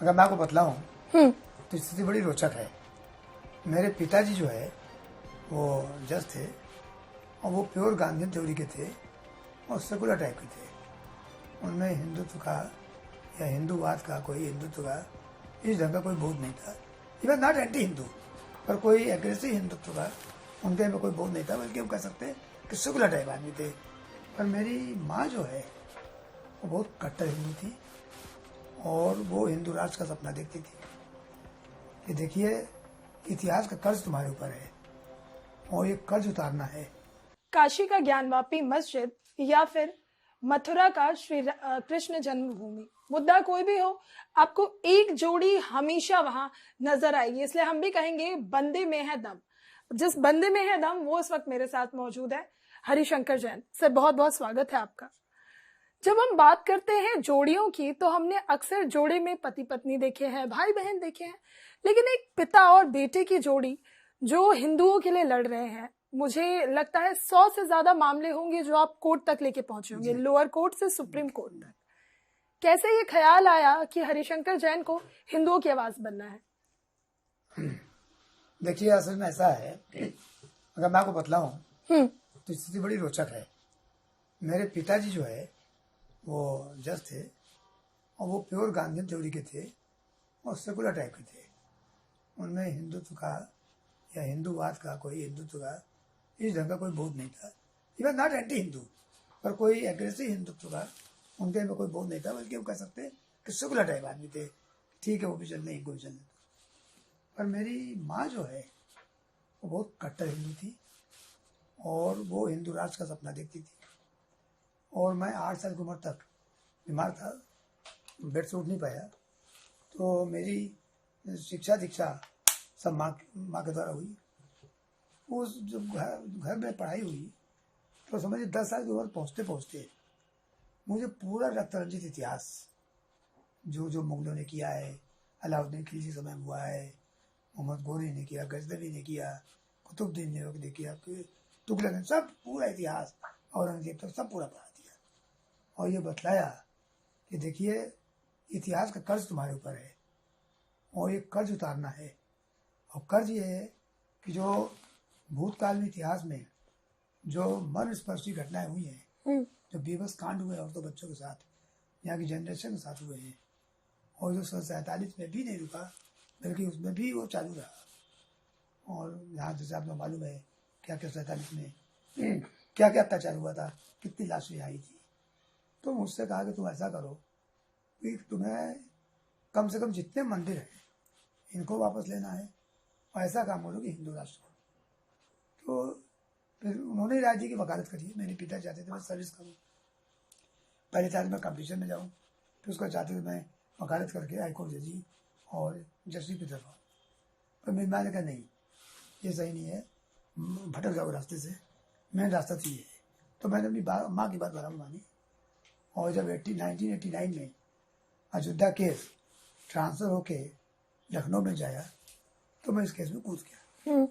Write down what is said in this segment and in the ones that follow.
अगर मैं आपको बतलाऊं तो स्थिति बड़ी रोचक है। मेरे पिताजी जो है वो जज थे और वो प्योर गांधीयन थ्योरी के थे और सेकुलर टाइप के थे। उनमें हिंदुत्व का या हिंदूवाद का कोई हिंदुत्व का इस ढंग का कोई बोध नहीं था। इवन नॉट एंटी हिंदू, पर कोई एग्रेसिव हिंदुत्व का उनके में कोई बोध नहीं था, बल्कि हम कह सकते हैं कि सेकुलर टाइप आदमी थे। पर मेरी माँ जो है वो बहुत कट्टर हिंदू थी और वो हिंदू राष्ट्र का सपना देखती थी कि देखिए इतिहास का कर्ज तुम्हारे ऊपर है और ये कर्ज उतारना है। काशी का ज्ञानवापी मस्जिद या फिर मथुरा का श्री कृष्ण जन्मभूमि, मुद्दा कोई भी हो, आपको एक जोड़ी हमेशा वहां नजर आएगी। इसलिए हम भी कहेंगे बंदे में है दम। जिस बंदे में है दम वो इस वक्त मेरे साथ मौजूद है, हरिशंकर जैन। सर बहुत बहुत स्वागत है आपका। जब हम बात करते हैं जोड़ियों की तो हमने अक्सर जोड़े में पति पत्नी देखे हैं, भाई बहन देखे हैं, लेकिन एक पिता और बेटे की जोड़ी जो हिंदुओं के लिए लड़ रहे हैं, मुझे लगता है 100 से ज्यादा मामले होंगे जो आप कोर्ट तक लेके पहुंचे होंगे, लोअर कोर्ट से सुप्रीम कोर्ट तक। कैसे ये ख्याल आया कि हरिशंकर जैन को हिंदुओं की आवाज बनना है? देखिए असल में ऐसा है, अगर मैं आपको बतलाऊं तो स्थिति बड़ी रोचक है। मेरे पिताजी जो है वो जज थे और वो प्योर गांधीयन थ्योरी के थे और सेकुलर टाइप के थे। उनमें हिंदुत्व का या हिंदूवाद का कोई हिंदुत्व का इस ढंग का कोई बोध नहीं था। इवन नॉट एंटी हिंदू, पर कोई एग्रेसिव हिंदुत्व का उनके में कोई बोध नहीं था, बल्कि हम कह सकते हैं कि सेकुलर टाइप आदमी थे। ठीक है, वो भी चल नहीं, कोई चल नहीं। पर मेरी माँ जो है वो बहुत कट्टर हिंदू थी और वो हिंदू राष्ट्र का सपना देखती थी। और मैं 8 साल की उम्र तक बीमार था, बेड से उठ नहीं पाया। तो मेरी शिक्षा दीक्षा सब माँ के द्वारा हुई। उस जब घर में पढ़ाई हुई तो समझिए 10 साल की उम्र पहुँचते पहुँचते मुझे पूरा रक्तरंजित इतिहास जो जो मुगलों ने किया है, अलाउद्दीन खिलजी समय हुआ है, मोहम्मद गोरी ने किया, गजनवी ने किया, कुतुबुद्दीन ने किया, तुगलक ने, सब पूरा इतिहास, औरंगजेब तक सब पूरा पढ़ा दिया और ये बतलाया कि देखिए इतिहास का कर्ज तुम्हारे ऊपर है और ये कर्ज उतारना है। और कर्ज ये है कि जो भूतकाल में इतिहास में जो मन स्पर्शी घटनाएं हुई हैं, जो बेबस कांड हुए औरतों बच्चों के साथ, यहाँ की जनरेशन के साथ हुए हैं, और जो 1947 में भी नहीं रुका बल्कि उसमें भी वो चालू रहा। और यहाँ जैसे आपको मालूम है क्या क्या 47 में क्या क्या अत्याचार हुआ था, कितनी लाशें आई थी। तो मुझसे कहा कि तुम ऐसा करो कि तुम्हें कम से कम जितने मंदिर हैं इनको वापस लेना है और ऐसा काम करो कि हिंदू राष्ट्र को। तो फिर उन्होंने राय दी कि वकालत करिए। मेरे पिता चाहते थे मैं सर्विस करूँ, पहले चाहते मैं कंपटीशन में जाऊँ, फिर उसको चाहते थे मैं वकालत करके हाईकोर्ट जजी और जस्टिस की तरफ। पर मेरी माँ ने कहा नहीं, ये सही नहीं है, भटक जाओ रास्ते से, मेन रास्ता तो ये है। तो मैंने अपनी माँ की बात बराबर मानी। और जब 1989 में अयोध्या केस ट्रांसफ़र होके लखनऊ में जाया तो मैं इस केस में कूद गया।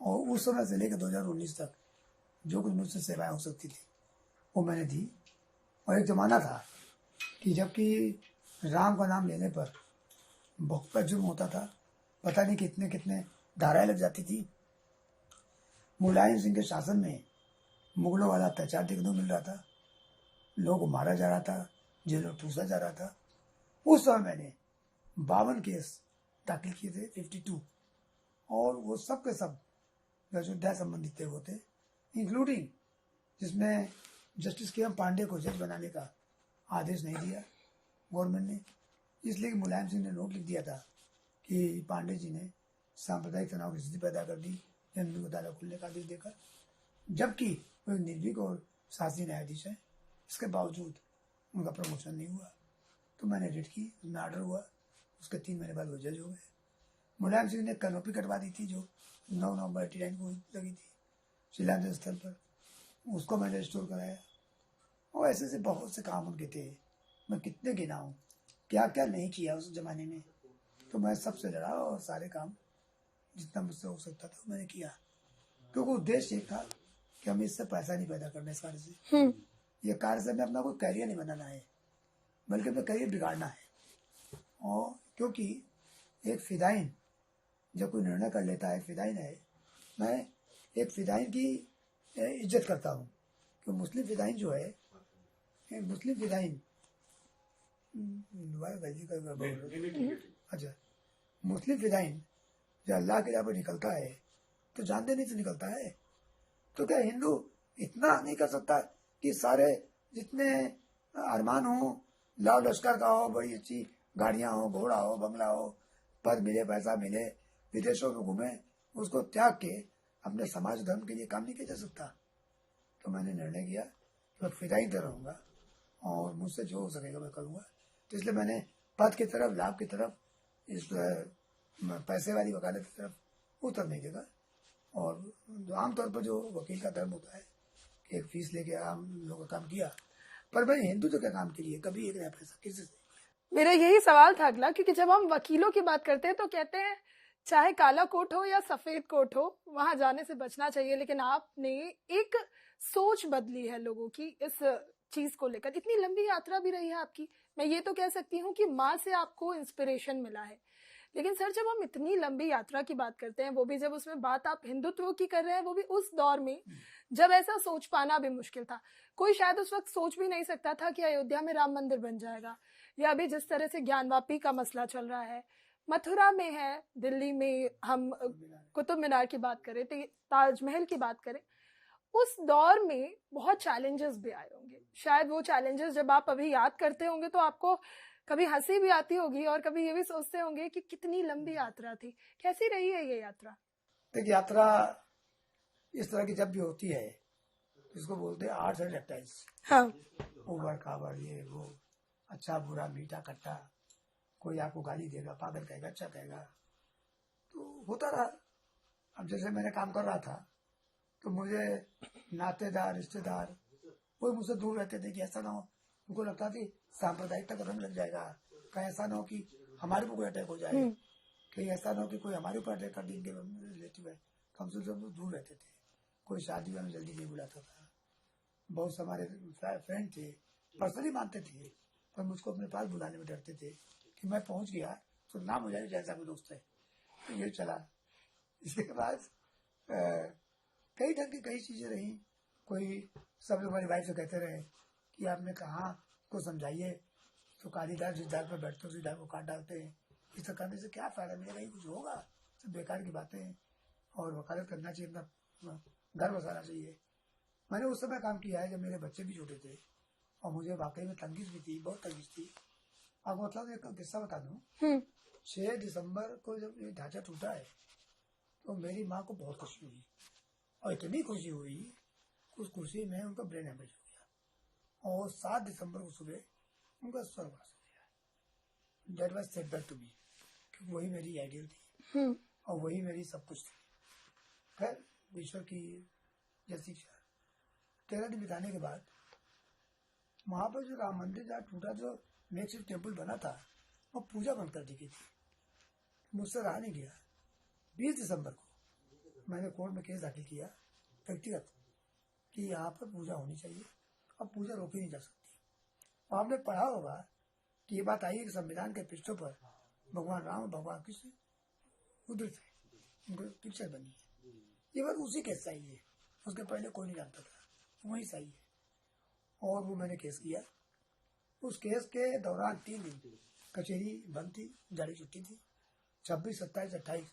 और उस समय से लेकर 2019 तक जो कुछ मुझसे सेवाएं हो सकती थी वो मैंने दी। और एक ज़माना था कि जबकि राम का नाम लेने पर बहुत का जुर्म होता था, पता नहीं कितने कितने धाराएं लग जाती थी। मुलायम सिंह के शासन में मुगलों वाला अत्याचार देखने को मिल रहा था, लोगों को मारा जा रहा था, जेलों ठूसा जा रहा था। उस समय मैंने 52 केस दाखिल किए थे, 52, और वो सब के सब अयोध्या संबंधित थे वो थे, इंक्लूडिंग जिसमें जस्टिस के एम पांडे को जज बनाने का आदेश नहीं दिया गवर्नमेंट ने, इसलिए कि मुलायम सिंह ने नोट लिख दिया था कि पांडे जी ने सांप्रदायिक तनाव की स्थिति पैदा कर दी हिंदू अदालत खुलने का आदेश देकर, जबकि वो निर्भीक और शासी न्यायाधीश है। इसके बावजूद उनका प्रमोशन नहीं हुआ। तो मैंने रिट की, उसमें ऑर्डर हुआ, उसके 3 महीने बाद वो जज हो गए। मुलायम सिंह ने कैनोपी कटवा दी थी जो 9 नवंबर 89 को लगी थी शिलान्यास स्थल पर, उसको मैंने रिस्टोर कराया। और ऐसे से बहुत से काम उनके थे, मैं कितने गिनाऊँ, क्या क्या नहीं किया उस जमाने में। तो मैं सबसे लड़ा और सारे काम जितना मुझसे हो सकता था मैंने किया, क्योंकि उद्देश्य एक था कि हमें इससे पैसा नहीं पैदा करना, इस कार्य से, ये कार्य से हमें अपना कोई कैरियर नहीं बनाना है, बल्कि अपना करियर बिगाड़ना है। और क्योंकि एक फिदाइन जब कोई निर्णय कर लेता है, फिदाइन है, मैं एक फिदाइन की इज्जत करता हूँ। कि मुस्लिम फिदाइन जो है, मुस्लिम फिदाइन अच्छा, मुस्लिम फिदाइन जो अल्लाह के राह पर निकलता है तो जान देने से निकलता है। तो क्या हिंदू इतना नहीं कर सकता कि सारे जितने अरमान हो, लाओ लश्कर का हो, बड़ी अच्छी गाड़ियां हो, घोड़ा हो, बंगला हो, पद मिले, पैसा मिले, विदेशों में घूमे, उसको त्याग के अपने समाज धर्म के लिए काम नहीं किया जा सकता। तो मैंने निर्णय किया कि मैं फिदाई रहूंगा और मुझसे जो हो सकेगा मैं करूंगा। तो इसलिए मैंने पद की तरफ, लाभ की तरफ, इस पैसे वाली वकालत की तरफ उतर नहीं देगा। और आमतौर पर जो वकील का धर्म होता है कि एक फीस लेके आम लोगों का काम किया, पर मैं हिंदुत्व के काम के लिए कभी एक नया पैसा किसी से। मेरा यही सवाल था अगला, क्योंकि जब हम वकीलों की बात करते हैं तो कहते हैं चाहे काला कोट हो या सफेद कोट हो, वहां जाने से बचना चाहिए। लेकिन आपने एक सोच बदली है लोगों की इस चीज को लेकर। इतनी लंबी यात्रा भी रही है आपकी, मैं ये तो कह सकती हूँ कि माँ से आपको इंस्पिरेशन मिला है। लेकिन सर, जब हम इतनी लंबी यात्रा की बात करते हैं, वो भी जब उसमें बात आप हिंदुत्व की कर रहे हैं, वो भी उस दौर में जब ऐसा सोच पाना भी मुश्किल था। कोई शायद उस वक्त सोच भी नहीं सकता था कि अयोध्या में राम मंदिर बन जाएगा, या अभी जिस तरह से ज्ञानवापी का मसला चल रहा है, मथुरा में है, दिल्ली में हम कुतुब मीनार की बात करें, ताजमहल की बात करें, उस दौर में बहुत चैलेंजेस भी आए होंगे। शायद वो चैलेंजेस जब आप अभी याद करते होंगे तो आपको कभी हंसी भी आती होगी और कभी ये भी सोचते होंगे कि कितनी लंबी यात्रा थी। कैसी रही है ये यात्रा? एक यात्रा इस तरह की जब भी होती है, इसको बोलते हैं आर्ट्स एंड रेप्टाइल्स। हाँ, उबर खाबर, ये वो, अच्छा बुरा, मीठा खट्टा, कोई आपको गाली देगा, पागल कहेगा, अच्छा कहेगा, तो होता रहा। अब जैसे मैंने काम कर रहा था तो मुझे नातेदार, रिश्तेदार कोई मुझसे दूर रहते थे कि ऐसा ना हो, उनको लगता थी सांप्रदायिकता का रंग लग जाएगा, कहीं ऐसा ना हो कि हमारे ऊपर कोई अटैक हो जाए, कहीं ऐसा ना हो कि कोई हमारे ऊपर अटैक कर देंगे रिलेटिव है, तो हमसे सब दूर रहते थे। कोई शादी में जल्दी नहीं बुलाता था। बहुत से हमारे फ्रेंड थे, पर्सनली मानते थे, पर मुझको अपने पास बुलाने में डरते थे कि मैं पहुंच गया तो नाम हो जाए जैसा कोई दोस्त है। तो ये चला। इसके बाद कई ढंग की कई चीजें रही। कोई सब लोग हमारी वाइफ से कहते रहे कि आपने कहा को समझाइए, तो कालीदार जिस डाल पर बैठते उसी डाल को काट डालते हैं, इस तरह करने से क्या फायदा मिलेगा, ही कुछ होगा, सब बेकार की बातें हैं। और वकालत करना चाहिए, अपना घर बसाना चाहिए। मैंने उस समय काम किया है जब मेरे बच्चे भी छोटे थे और मुझे वाकई में तंगीज भी थी, बहुत तंगीज थी। आपको मतलब एक किस्सा बता दूं। 6 दिसंबर को जब ये ढांचा टूटा है तो मेरी माँ को बहुत खुशी हुई, और इतनी खुशी हुई उस खुशी में उनका ब्रेन हेमरेज हो गया, और 7 दिसंबर को सुबह उनका स्वर्गवास हो गया। That was set back to me, क्योंकि वही मेरी आइडियल थी और वही मेरी सब कुछ थी। खैर, ईश्वर की जैसी इच्छा। 13 दिन बिताने के बाद वहां पर जो राम मंदिर जहाँ टूटा, जो मेकशिफ्ट टेम्पल बना था, वो पूजा बंद कर दी गई थी। मुझसे रहा नहीं गया। 20 दिसंबर को मैंने कोर्ट में केस दाखिल किया व्यक्तिगत कि यहाँ पर पूजा होनी चाहिए, अब पूजा रोकी नहीं जा सकती। और आपने पढ़ा होगा कि ये बात आई है कि संविधान के पृष्ठों पर भगवान राम और भगवान कृष्ण उद्धृत है, उनको पिक्चर बनी है। ये बात उसी केस से आई है, उसके पहले कोई नहीं जानता था, वहीं से आई है। और वो मैंने केस किया। उस केस के दौरान 3 दिन कचहरी बंद थी, जारी छुट्टी थी। 26, 27, 28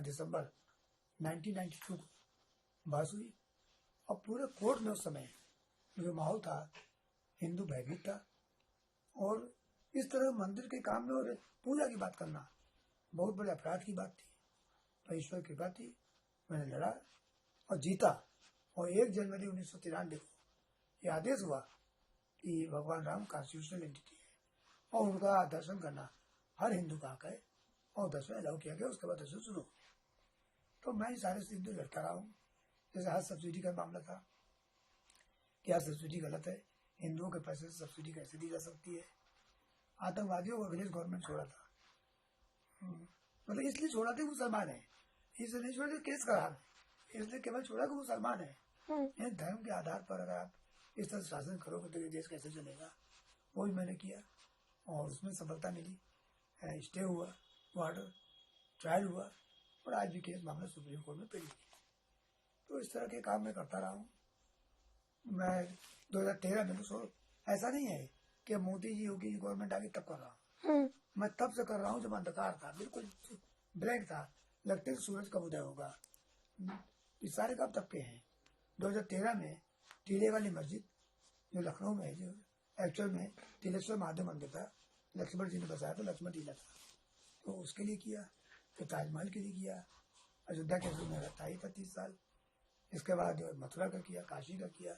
दिसंबर 1992 को बहस हुई, और पूरे कोर्ट में उस समय जो माहौल था, हिंदू भयभीत था। और इस तरह मंदिर के काम में और पूजा की बात करना बहुत बड़े अपराध की बात थी। तो ईश्वर की बात थी, मैंने लड़ा और जीता। और 1 जनवरी 1993 को यह आदेश हुआ कि भगवान राम कॉन्स्टिट्यूशनल एंटिटी है और उनका दर्शन करना हर हिंदू का हक है, और दर्शन अलाउ किया गया। उसके बाद दर्शन शुरू हो गया। तो मैं सारे से हिंदू लड़ता रहा हूँ। जैसे हर सब्सिडी का मामला था कि हर सब्सिडी गलत है, हिंदुओं के पैसे से सब्सिडी कैसे दी जा सकती है। आतंकवादियों को अंग्रेज गवर्नमेंट छोड़ा था, मतलब इसलिए छोड़ा था कि मुसलमान है, इसलिए नहीं छोड़ा केस खराब है, इसलिए केवल छोड़ा कि मुसलमान है। धर्म के आधार पर अगर आप इस तरह शासन करोगे तो ये देश कैसे चलेगा। वो भी मैंने किया और उसमें सफलता मिली। स्टे हुआ, वो ऑर्डर ट्रायल हुआ और आज भी केस मामला सुप्रीम कोर्ट में पेंडिंग है। तो इस तरह के काम मैं करता रहा हूँ। मैं 2013 में तो ऐसा नहीं है कि मोदी जी योगी जी गवर्नमेंट आ गई तब कर रहा हूँ। मैं तब से कर रहा हूँ जब अंधकार था, बिल्कुल ब्लैक था, लगते सूरज कब उदय होगा। ये सारे काम तब के हैं। 2013 में टीले वाली मस्जिद जो लखनऊ में है, जो एक्चुअल में तिलेश्वर महादेव मंदिर था, लक्ष्मण जी ने बसाया था, लक्ष्मण टीला था, तो उसके लिए किया। फिर ताजमहल के लिए किया, अयोध्या के में रहता ही था 30 साल। इसके बाद मथुरा का किया, काशी का किया,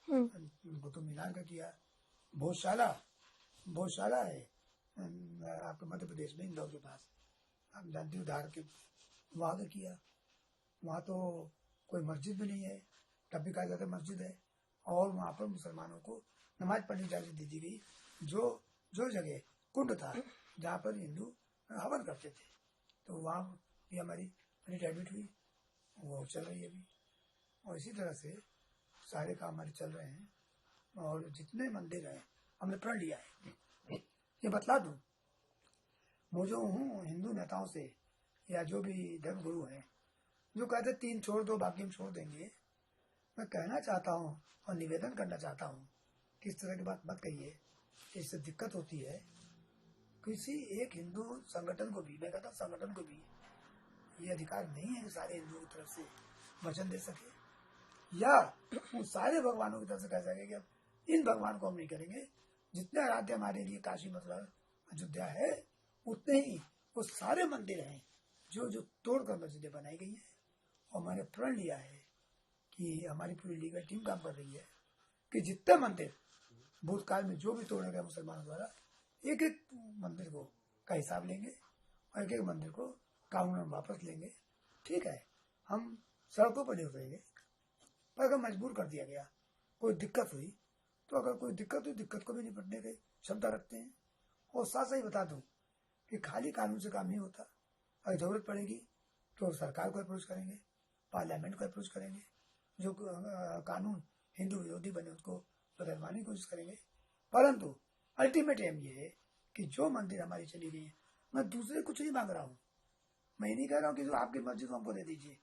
कुतुब मीनार का किया, भोजशाला है आपके मध्य प्रदेश में इंदौर के पास, आप जानती उधार के, वहाँ का किया। वहाँ तो कोई मस्जिद भी नहीं है, तब भी कहा जाता है मस्जिद है, और वहाँ पर मुसलमानों को नमाज पढ़ने की इजाजत दे दी गई। जो जगह कुंड था जहाँ पर हिंदू हवन करते थे, तो वहाँ भी हमारी एडमिट हुई, वो चल रही है अभी। और इसी तरह से सारे काम हमारे चल रहे हैं। और जितने मंदिर हैं हमने प्रण लिया है। ये बतला दूं, वो जो हूँ हिंदू नेताओं से या जो भी धर्म गुरु हैं जो कहते 3 छोड़ दो बाकी हम छोड़ देंगे, मैं कहना चाहता हूँ और निवेदन करना चाहता हूँ कि इस तरह की बात मत कहिए, इससे दिक्कत होती है। किसी एक हिंदू संगठन को भी, मैं कहता हूँ संगठन को भी ये अधिकार नहीं है कि सारे हिंदुओं की तरफ से वचन दे सके या उन सारे भगवानों की तरफ से कह सके कि अब इन भगवान को हम नहीं करेंगे। जितने आराध्य हमारे लिए काशी मथुरा अयोध्या है, उतने ही वो सारे मंदिर हैं जो तोड़कर मस्जिदें बनाई गई हैं। और मैंने प्रण लिया है कि हमारी पूरी लीगल टीम काम कर रही है कि जितने मंदिर भूतकाल में जो भी तोड़े गए मुसलमानों द्वारा, एक एक मंदिर को का हिसाब लेंगे और एक एक मंदिर को कानून में वापस लेंगे। ठीक है, हम सड़कों पर नहीं उतरेंगे, पर अगर मजबूर कर दिया गया, कोई दिक्कत हुई, तो अगर कोई दिक्कत हुई, दिक्कत को भी निपटने की क्षमता रखते हैं। और साथ ही बता दूं कि खाली कानून से काम नहीं होता। अगर जरूरत पड़ेगी तो सरकार को अप्रोच करेंगे, पार्लियामेंट को अप्रोच करेंगे, जो कानून हिंदू विरोधी बने उसको बदलवाने की कोशिश करेंगे। परंतु अल्टीमेट एम ये है कि जो मंदिर हमारी चली गई है, मैं दूसरे कुछ नहीं मांग रहा हूँ। मैं नहीं कह रहा हूँ कि जो आपकी मस्जिद हमको दे दीजिए,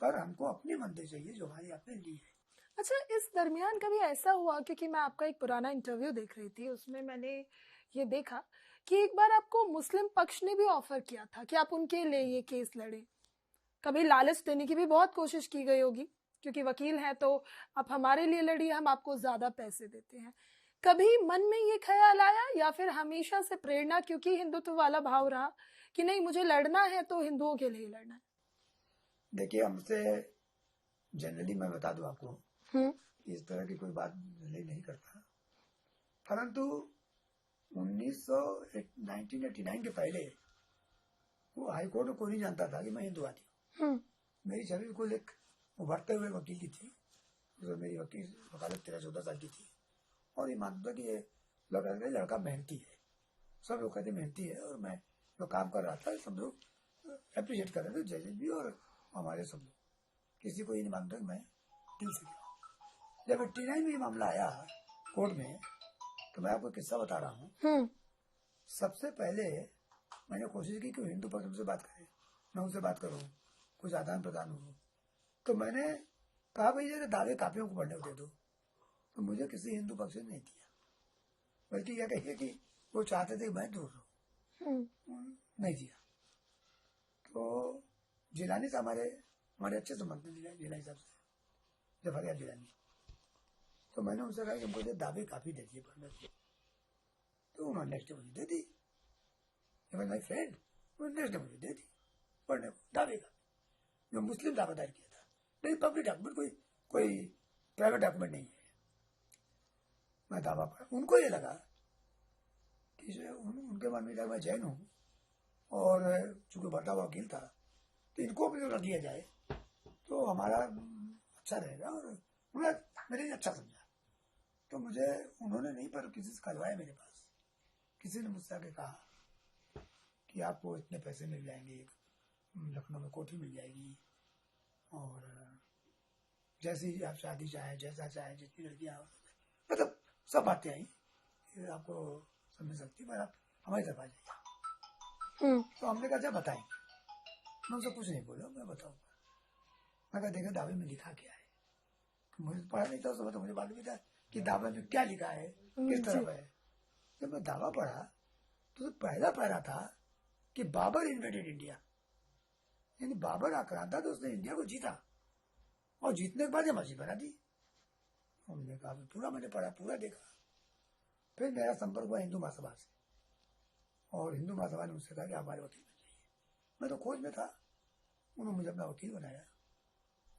पर हमको अपनी मंदिर चाहिए जो हमारी आपने ली है। अच्छा, इस दरमियान कभी ऐसा हुआ, क्योंकि मैं आपका एक पुराना इंटरव्यू देख रही थी, उसमें मैंने ये देखा कि एक बार आपको मुस्लिम पक्ष ने भी ऑफर किया था कि आप उनके लिए ये केस लड़े। कभी लालच देने की भी बहुत कोशिश की गई होगी, क्योंकि वकील हैं तो आप हमारे लिए लड़िए, हम आपको ज्यादा पैसे देते हैं। कभी मन में ये ख्याल आया या फिर हमेशा से प्रेरणा क्योंकि हिंदुत्व वाला भाव रहा कि नहीं, मुझे लड़ना है तो हिंदुओं के लिए लड़ना है? देखिए, हमसे जनरली मैं बता दूं आपको, इस तरह की कोई बात नहीं करता। परंतु 1989 के पहले वो हाईकोर्ट में कोई नहीं जानता था कि मैं हिंदूवादी हूँ। मेरी छवि बिल्कुल एक उभरते हुए वकील की थी। तो मेरी वकालत 13-14 साल की थी, और ये मानता कि ये लड़का मेहनती है। सब लोग कहते मेहनती है, और मैं जो काम कर रहा था सब लोग अप्रिशिएट कर रहे थे, जजेस भी और हमारे सब लोग। किसी को ये नहीं मानता कि मैं दिल से किया। जब 89 में ये मामला आया कोर्ट में, तो मैं आपको किस्सा बता रहा हूँ। सबसे पहले मैंने कोशिश की कि हिंदू पक्ष से बात करें, मैं उनसे बात करूँ, कुछ आदान प्रदान हो। तो मैंने कहा भाई जैसे दावे कापियों को पढ़ने को दे दो, तो मुझे किसी हिंदू पक्ष ने नहीं दिया। बल्कि यह कहिए कि वो चाहते थे कि मैं दूर रहूं, नहीं दिया। तो जिलानी से हमारे अच्छे संबंध थे, जिलानी साहब से, जफरिया जिलानी। तो मैंने उनसे कहा कि मुझे दावे काफी दे दिए पढ़ने को। तो उन्होंने नेक्स्ट डे मुझे दे दी। माई फ्रेंड, नेक्स्ट डे मुझे दे दी पढ़ने को दावे का, जो मुस्लिम दावा दायर किया था। नहीं, पब्लिक डॉक्यूमेंट, कोई प्राइवेट डॉक्यूमेंट नहीं है। मैं दावा पढ़ा, उनको ये लगा कि उनके मन में मैं जैन हूँ और चूंकि बढ़ता हुआ वकील था, तो इनको भी रख दिया जाए तो हमारा अच्छा रहेगा, और उन्होंने मेरे लिए अच्छा समझा। तो मुझे उन्होंने नहीं, पर किसी से करवाया मेरे पास। किसी ने मुझसे आके कहा कि आपको इतने पैसे मिल जाएंगे, लखनऊ में कोठी मिल जाएगी, और जैसी आप शादी चाहे, जैसा चाहे, जितनी लड़कियां, मतलब सब बातें आई, आपको समझ सकती, पर आप हमारी तरफ आ जाइए। तो हमने कहा, अच्छा बताएंगे। मैं उनसे कुछ नहीं बोला, मैं बताऊंगा। मैं कहा, देखा दावे में लिखा क्या है। मुझे पढ़ा नहीं था उस समय, तो मुझे मालूम नहीं था कि दावे में क्या लिखा है, किस तरफ है। जब मैं दावा पढ़ा तो पहला पैरा था कि बाबर इन्वेडेड इंडिया, यानी बाबर आक्रांता तो उसने इंडिया को जीता, और जीतने के बाद ये मस्जिद बना दी। हमने कहा पूरा मैंने पढ़ा, पूरा देखा। फिर मेरा संपर्क हुआ हिंदू महासभा से, और हिंदू महासभा ने मुझसे कहा कि हमारे वकील बन जाइए। मैं तो खोज में था, उन्होंने मुझे अपना वकील बनाया।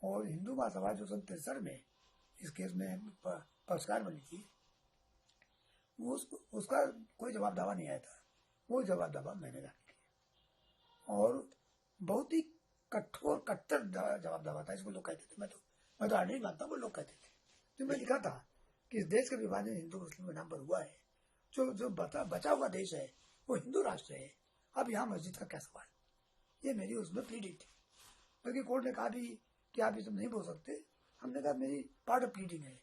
और हिंदू महासभा जो सन 63 में इस केस में पक्षकार बनी थी, उसका कोई जवाब दावा नहीं आया था। वो जवाब दावा मैंने दाखिल किया, और बहुत ही कठोर कट्टर जवाब दावा था। इसको लोग कहते थे, मैं तो आज नहीं मानता, वो लोग कहते थे। तो मैं लिखा था कि इस देश का विभाजन हिंदू मुस्लिम के नाम पर हुआ है। जो बचा हुआ देश है वो हिंदू राष्ट्र है। अब यहाँ मस्जिद का क्या सवाल, ये मेरी उसमें प्लीडिंग थी। बल्कि कोर्ट ने कहा भी कि आप ये सब नहीं बोल सकते। हमने कहा मेरी पार्ट ऑफ प्लीडिंग है,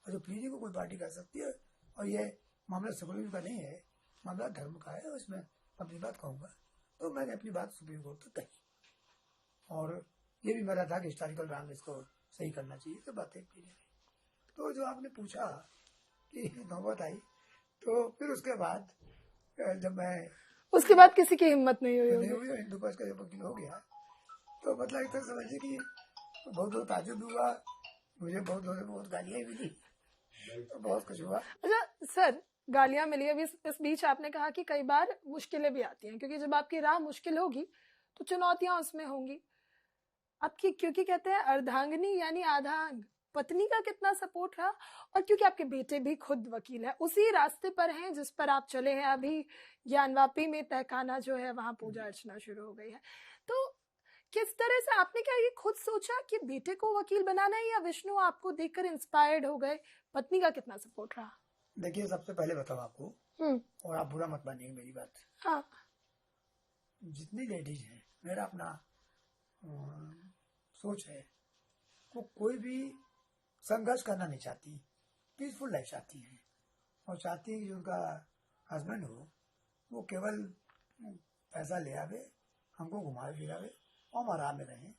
और जो प्लीडिंग को कोई पार्टी कर सकती है, और ये मामला सेकुलरिज्म का नहीं है, मामला धर्म का है, और इसमें अपनी बात कहूँगा। तो मैंने अपनी बात सुप्रीम कोर्ट तक कही, और ये भी मेरा था कि हिस्टोरिकल रॉन्ग इसको सही करना चाहिए। तो बातें प्लीडिंग। तो जो आपने पूछा कि नौबत आई, तो फिर उसके बाद जब मैं उसके बाद किसी की हिम्मत नहीं हुई हिंदू पक्ष का जब वकील हो गया, तो मतलब एक तरह समझिए कि बहुत ताजुब हुआ मुझे, बहुत गालियां मिली, तो बहुत कुछ हुआ। अच्छा सर, गालियां मिली। अभी इस बीच आपने कहा कि कई बार मुश्किलें भी आती हैं, क्योंकि जब आपकी राह मुश्किल होगी तो चुनौतियां उसमें होंगी आपकी। क्योंकि कहते हैं अर्धांगिनी यानी आधा अंग, पत्नी का कितना सपोर्ट रहा, और क्योंकि आपके बेटे भी खुद वकील है, उसी रास्ते पर हैं जिस पर आप चले हैं। अभी ज्ञानवापी में तहखाना जो है वहां पूजा अर्चना शुरू हो गई है। तो किस तरह से आपने क्या ये खुद सोचा कि बेटे को वकील बनाना है, या विष्णु आपको देखकर इंस्पायर्ड हो गए? पत्नी का कितना सपोर्ट रहा? देखिए, सबसे पहले बताओ आपको, और आप बुरा मत मानिए मेरी बात। हाँ, जितनी लेडीज हैं, मेरा अपना सोच है, वो कोई भी संघर्ष करना नहीं चाहती, पीसफुल लाइफ चाहती है, और चाहती है कि जो उनका हस्बैंड हो वो केवल पैसा ले आवे, हमको घुमावे फिरावे, और हम आराम में रहें।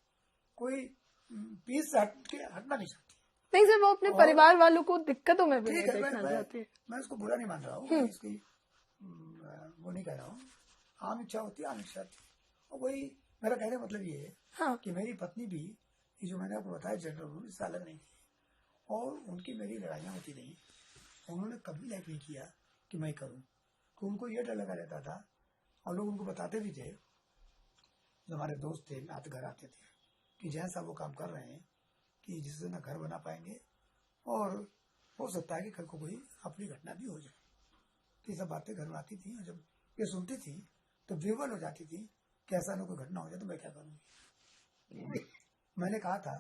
कोई पीस से हटना नहीं चाहती। नहीं सर, वो अपने परिवार वालों को दिक्कतों में भी नहीं देखना चाहती। मैं उसको बुरा नहीं मान रहा हूँ, इसकी वो नहीं कह रहा हूँ। आम इच्छा होती है, आम इच्छा होती है, और वही मेरा कहने का मतलब ये है। हाँ। कि मेरी पत्नी भी, जो मैंने आपको बताया जनरल रूल, इससे अलग नहीं थी, और उनकी मेरी लड़ाइयाँ होती रही। उन्होंने कभी लाइक नहीं किया कि मैं करूँ, तो उनको ये डर लगा रहता था, और लोग उनको बताते भी थे, जो हमारे दोस्त थे घर आते थे, कि जैसा वो काम कर रहे हैं कि जिससे ना घर बना पाएंगे, और हो सकता है कि कल को कोई अपनी घटना भी हो जाए। तो ये सब बातें घर में आती थी, और जब ये सुनती थी तो विवल हो जाती थी कि ऐसा ना कोई घटना हो जाए तो मैं क्या करूँगी। मैंने कहा था,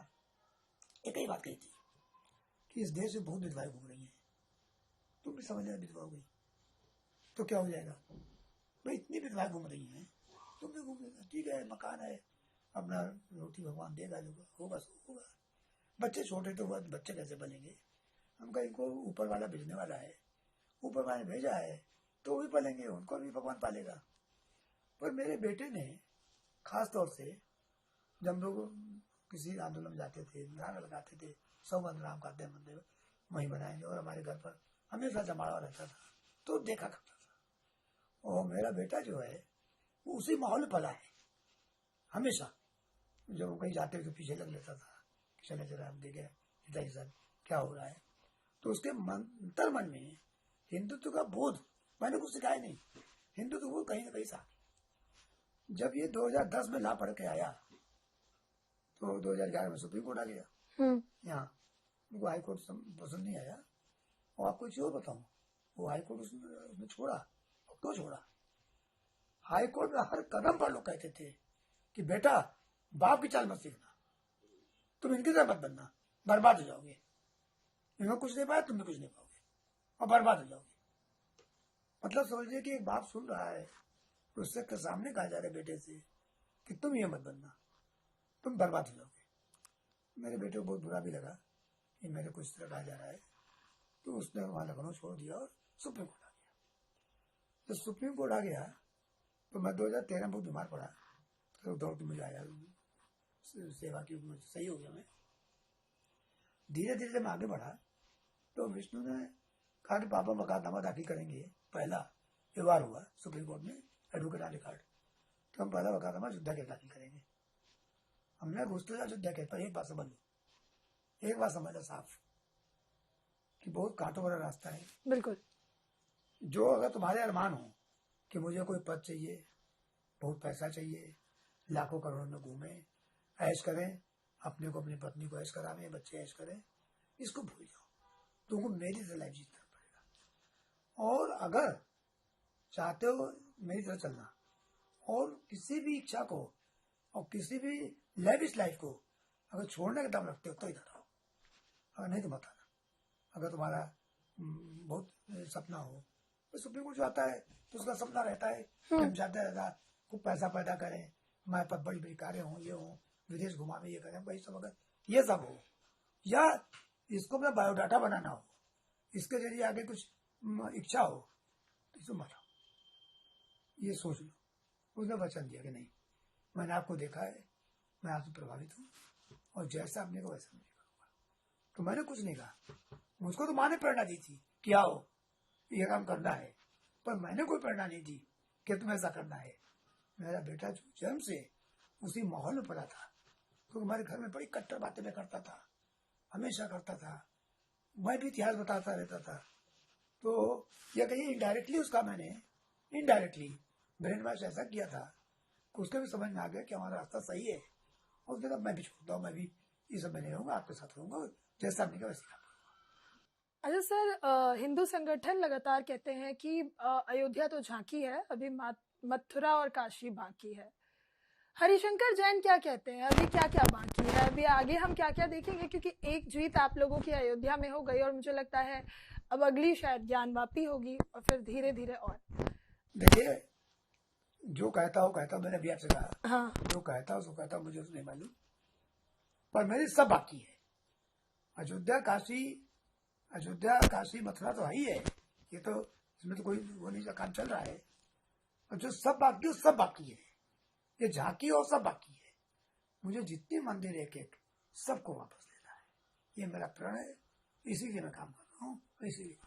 एक ही बात कही थी कि इस देश में बहुत विधवाएं घूम रही हैं, तुम भी समझ रहे विधवा हो गई तो क्या हो जाएगा। भाई इतनी विधवाएं घूम रही हैं, तुम भी घूम लेगा, ठीक है, मकान है, अपना रोटी भगवान देगा, जो होगा सो होगा। बच्चे छोटे तो बच्चे कैसे बनेंगे। हम कहीं को ऊपर वाला भेजने वाला है, ऊपर वाले भेजा है तो भी पालेंगे, उनको भी भगवान पालेगा। पर मेरे बेटे ने खास तौर से, जब लोग किसी आंदोलन में जाते थे, नारा लगाते थे, 100 राम का मंदिर वहीं बनाएंगे, और हमारे घर पर हमेशा जमाड़ा रहता था, तो देखा करता था। और मेरा बेटा जो है वो उसी माहौल में पला है। हमेशा जब कहीं जाते हुए पीछे लग लेता था, चले जरा हम देखे पिताजी साहब क्या हो रहा है। तो उसके मन में हिंदुत्व का बोध, मैंने कुछ सिखाया नहीं, हिंदुत्व बोध कहीं ना कहीं था। जब ये 2010 में ला पढ़ के आया, तो 2011 में सुप्रीम कोर्ट आ गया। यहाँ उनको हाई कोर्ट पसंद नहीं आया। और आपको एक और बताऊं, वो हाई कोर्ट उसने छोड़ा। क्यों छोड़ा? हाई कोर्ट में हर कदम पर लोग कहते थे कि बेटा बाप की चाल मत सीखना, तुम इनकी तरह मत बनना, बर्बाद हो जाओगे। इन्होंने कुछ नहीं पाया, तुम भी कुछ नहीं पाओगे, और बर्बाद हो जाओगे। मतलब समझिए कि एक बाप सुन रहा है, उससे सामने कहा जा रहा है बेटे से कि तुम ये मत बनना, तुम बर्बाद हो जाओगे। मेरे बेटे को बहुत बुरा भी लगा कि मेरे को इस तरह कहा जा रहा है, तो उसने वहां लखनऊ छोड़ दिया और सुप्रीम कोर्ट आ गया। तो सुप्रीम कोर्ट आ गया तो मैं 2013 में बहुत बीमार पड़ा, तो दौड़ के मुझे आया, सेवा की सही हो गया मैं। धीरे धीरे मैं आगे बढ़ा तो विष्णु ने कहा कि पापा मुकदमा दाखिल करेंगे। पहला व्यवहार हुआ सुप्रीम कोर्ट में, एडवोकेट आने कार्ड, तो हम पहला मुकदमा अयोध्या के दाखिल करेंगे। हमने घुसते अयोध्या के पर एक बात समझ लो, एक बात समझ लो साफ कि बहुत कांटों वाला रास्ता है। बिल्कुल। जो अगर तुम्हारे अरमान हो कि मुझे कोई पद चाहिए, बहुत पैसा चाहिए, लाखों करोड़ों में घूमे, ऐश करें, अपने को अपनी पत्नी को ऐश करावे, बच्चे ऐश करें, इसको भूल जाओ। तुमको मेरी तरह लाइफ जीतना पड़ेगा। और अगर चाहते हो मेरी तरह चलना और किसी भी इच्छा को और किसी भी लेविश लाइफ को अगर छोड़ने का दम रखते हो तो इधर आओ, अगर नहीं तो मत आना। अगर तुम्हारा बहुत सपना हो तो सुप्रीम कोर्ट जो आता है तो उसका सपना रहता है कि हम चाहते रहता खूब पैसा पैदा करें, हमारे पास बड़ी बड़ी कारें हों, ये हों, विदेश घुमावे, ये करें, भाई सब अगर ये सब हो या इसको अपना बायोडाटा बनाना हो, इसके जरिए आगे कुछ इच्छा हो तो इसको मत आओ, ये सोच लो। उसने वचन दिया कि नहीं, मैंने आपको देखा है, मैं आपसे प्रभावित हूँ और जैसा आपने को वैसा मैं करूँगा। तो मैंने कुछ नहीं कहा, मुझको तो माँ ने प्रेरणा दी थी कि आओ ये काम करना है, पर मैंने कोई प्रेरणा नहीं दी कि तुम्हें ऐसा करना है। मेरा बेटा जो जन्म से उसी माहौल में पड़ा था, तो हमारे घर में बड़ी कट्टर बातें में करता था, हमेशा करता था, मैं भी इतिहास बताता रहता था। तो यह कहीं इनडायरेक्टली उसका मैंने इनडायरेक्टली ब्रेन वॉश ऐसा किया था कि उसके भी समझ में आ गया कि हमारा रास्ता सही है। और उसके बाद मैं भी छोड़ता हूँ, मैं भी ये सब में नहीं रहूंगा, आपके साथ रहूंगा, जैसा आपने कहा वैसे। अच्छा सर, हिंदू संगठन लगातार कहते हैं कि अयोध्या तो झांकी है, अभी मथुरा और काशी बाकी है। हरिशंकर जैन क्या कहते हैं, अभी क्या क्या बाकी है, अभी आगे हम क्या क्या देखेंगे? क्योंकि एक जीत आप लोगों की अयोध्या में हो गई और मुझे लगता है अब अगली शायद ज्ञानवापी होगी और फिर धीरे धीरे। और देखिए, जो कहता हो कहता, मैंने अभी आपसे कहा, हाँ, जो कहता हो सो कहता, मुझे उसने मालूम, पर मेरी सब बाकी है। अयोध्या काशी मथुरा तो है ही है, ये तो इसमें तो कोई वो नहीं, काम चल रहा है। और जो सब बाकी है सब बाकी है, ये झांकी और सब बाकी है। मुझे जितने मंदिर एक एक सबको वापस लेना है, ये मेरा प्रण है, इसीलिए मैं काम कर रहा हूँ, इसीलिए